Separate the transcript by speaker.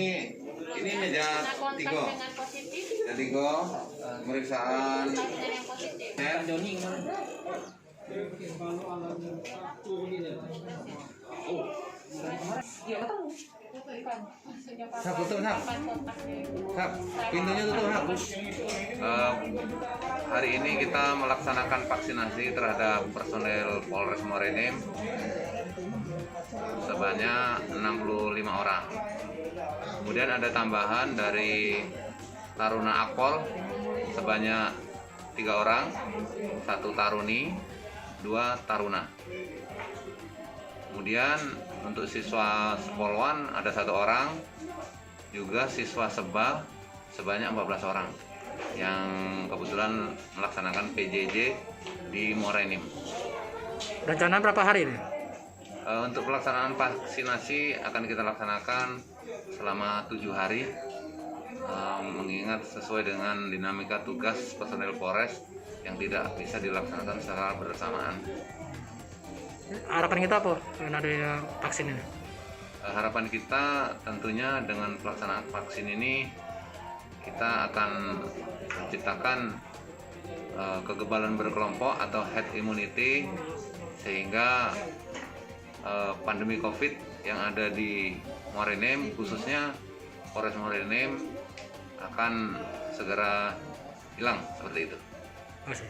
Speaker 1: Ini meja tiga. Jadi pemeriksaan tutup pintunya tutup hari ini kita melaksanakan vaksinasi terhadap personel Polres Morenim sebanyak 65 orang. Kemudian ada tambahan dari Taruna Akpol sebanyak 3 orang, 1 taruni, 2 taruna. Kemudian untuk siswa Sepolwan ada 1 orang, juga siswa Seba sebanyak 14 orang yang kebetulan melaksanakan PJJ di Morenim.
Speaker 2: Rencana berapa hari ini?
Speaker 1: Untuk pelaksanaan vaksinasi akan kita laksanakan selama 7 hari, mengingat sesuai dengan dinamika tugas personel Polres yang tidak bisa dilaksanakan secara bersamaan.
Speaker 2: Harapan kita apa dengan adanya vaksin ini?
Speaker 1: Harapan kita tentunya dengan pelaksanaan vaksin ini kita akan menciptakan kekebalan berkelompok atau herd immunity, sehingga pandemi COVID yang ada di Morenim, khususnya Polres Morenim, akan segera hilang seperti itu.
Speaker 2: Terima kasih.